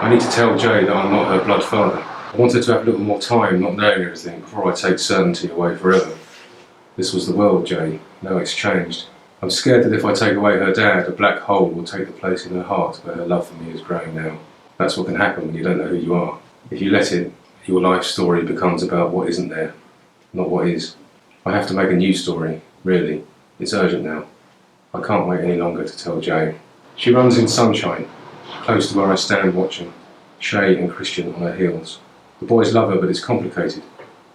I need to tell Jay that I'm not her blood father. I wanted to have a little more time not knowing everything before I take certainty away forever. This was the world, Jay. Now it's changed. I'm scared that if I take away her dad, a black hole will take the place in her heart where her love for me is growing now. That's what can happen when you don't know who you are. If you let it, your life story becomes about what isn't there, not what is. I have to make a new story, really. It's urgent now. I can't wait any longer to tell Jay. She runs in sunshine, close to where I stand watching, Shay and Christian on her heels. The boys love her, but it's complicated.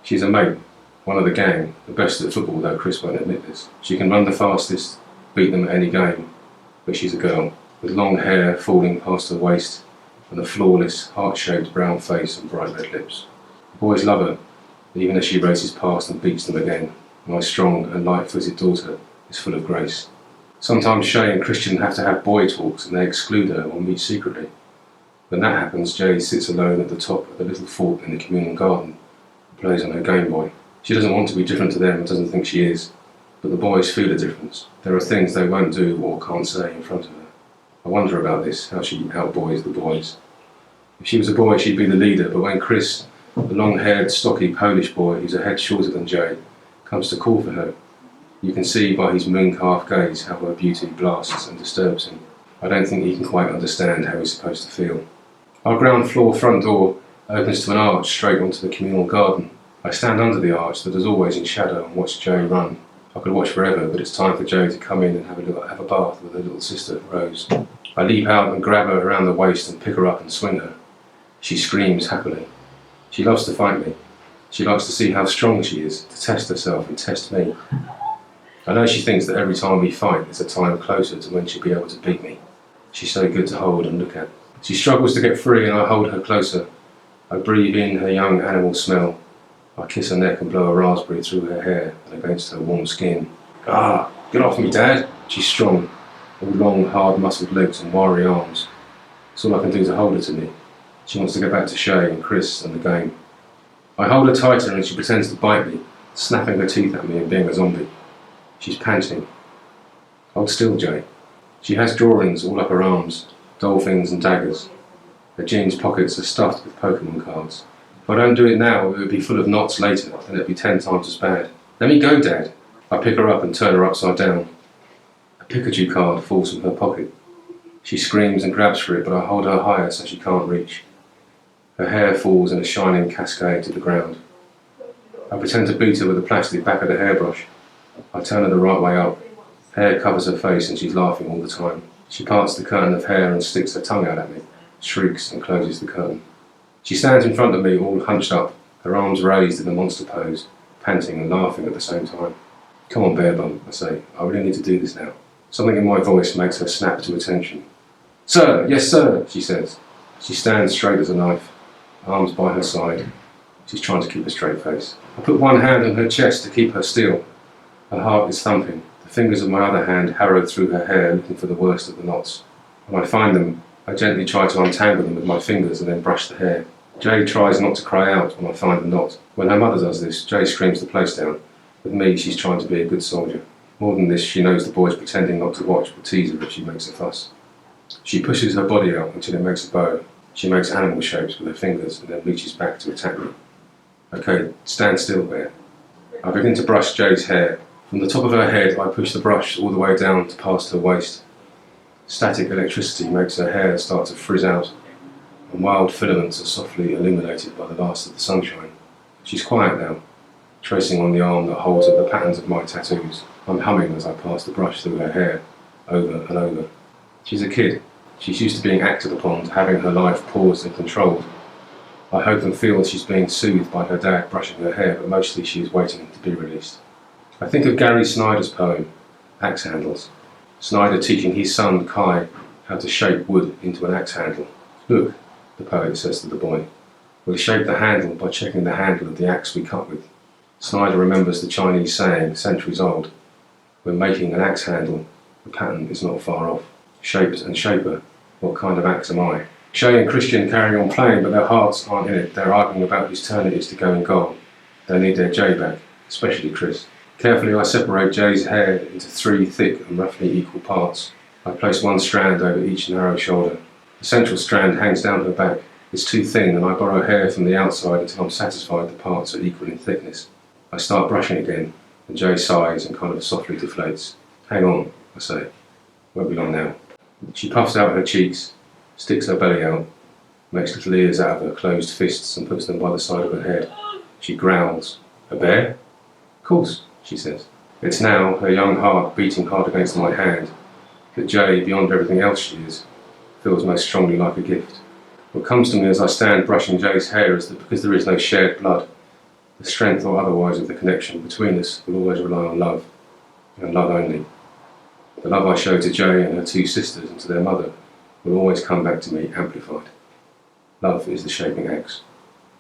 She's a mate, one of the gang, the best at football, though Chris won't admit this. She can run the fastest, beat them at any game, but she's a girl, with long hair falling past her waist, and a flawless, heart-shaped brown face and bright red lips. The boys love her, even as she races past and beats them again. My strong and light-footed daughter is full of grace. Sometimes Shay and Christian have to have boy talks and they exclude her or meet secretly. When that happens, Jay sits alone at the top of the little fort in the communal garden and plays on her Game Boy. She doesn't want to be different to them and doesn't think she is, but the boys feel a difference. There are things they won't do or can't say in front of her. I wonder about this, how she outboys the boys. If she was a boy, she'd be the leader, but when Chris, the long-haired, stocky Polish boy who's a head shorter than Jay, comes to call for her, you can see by his moon-calf gaze how her beauty blasts and disturbs him. I don't think he can quite understand how he's supposed to feel. Our ground floor front door opens to an arch straight onto the communal garden. I stand under the arch that is always in shadow and watch Jay run. I could watch forever, but it's time for Jay to come in and have a bath with her little sister, Rose. I leap out and grab her around the waist and pick her up and swing her. She screams happily. She loves to fight me. She likes to see how strong she is, to test herself and test me. I know she thinks that every time we fight is a time closer to when she'll be able to beat me. She's so good to hold and look at. She struggles to get free and I hold her closer. I breathe in her young animal smell. I kiss her neck and blow a raspberry through her hair and against her warm skin. Ah, get off me, Dad. She's strong, with long, hard-muscled legs and wiry arms. It's all I can do to hold her to me. She wants to get back to Shay and Chris and the game. I hold her tighter and she pretends to bite me, snapping her teeth at me and being a zombie. She's panting. Hold still, Jay. She has drawings all up her arms, dolphins and daggers. Her jeans pockets are stuffed with Pokemon cards. If I don't do it now, it would be full of knots later, and it'd be 10 times as bad. Let me go, Dad. I pick her up and turn her upside down. A Picador card falls from her pocket. She screams and grabs for it, but I hold her higher so she can't reach. Her hair falls in a shining cascade to the ground. I pretend to beat her with the plastic back of the hairbrush. I turn her the right way up. Hair covers her face and she's laughing all the time. She parts the curtain of hair and sticks her tongue out at me, shrieks and closes the curtain. She stands in front of me all hunched up, her arms raised in a monster pose, panting and laughing at the same time. Come on, Bear Bum, I say. I really need to do this now. Something in my voice makes her snap to attention. Sir, yes sir, she says. She stands straight as a knife, arms by her side. She's trying to keep a straight face. I put one hand on her chest to keep her still. Her heart is thumping. The fingers of my other hand harrow through her hair, looking for the worst of the knots. When I find them, I gently try to untangle them with my fingers and then brush the hair. Jay tries not to cry out when I find the knot. When her mother does this, Jay screams the place down. With me, she's trying to be a good soldier. More than this, she knows the boys pretending not to watch will tease her if she makes a fuss. She pushes her body out until it makes a bow. She makes animal shapes with her fingers and then reaches back to attack me. Okay, stand still, Bear. I begin to brush Jay's hair. From the top of her head, I push the brush all the way down to past her waist. Static electricity makes her hair start to frizz out, and wild filaments are softly illuminated by the last of the sunshine. She's quiet now, tracing on the arm that holds up the patterns of my tattoos. I'm humming as I pass the brush through her hair, over and over. She's a kid. She's used to being acted upon, to having her life paused and controlled. I hope and feel she's being soothed by her dad brushing her hair, but mostly she is waiting to be released. I think of Gary Snyder's poem, Axe Handles. Snyder teaching his son, Kai, how to shape wood into an axe handle. Look, the poet says to the boy, we'll shape the handle by checking the handle of the axe we cut with. Snyder remembers the Chinese saying, centuries old, when making an axe handle, the pattern is not far off. Shaped and shaper, what kind of axe am I? Shay and Christian carry on playing, but their hearts aren't in it. They're arguing about whose turn it is to go in goal. They need their Jay back, especially Chris. Carefully I separate Jay's hair into 3 thick and roughly equal parts. I place one strand over each narrow shoulder. The central strand hangs down her back. It's too thin, and I borrow hair from the outside until I'm satisfied the parts are equal in thickness. I start brushing again, and Jay sighs and kind of softly deflates. Hang on, I say. Won't be long now. She puffs out her cheeks, sticks her belly out, makes little ears out of her closed fists and puts them by the side of her head. She growls. A bear? Of course, she says. It's now, her young heart beating hard against my hand, that Jay, beyond everything else she is, feels most strongly like a gift. What comes to me as I stand brushing Jay's hair is that because there is no shared blood, the strength or otherwise of the connection between us will always rely on love, and love only. The love I show to Jay and her two sisters and to their mother will always come back to me amplified. Love is the shaping axe.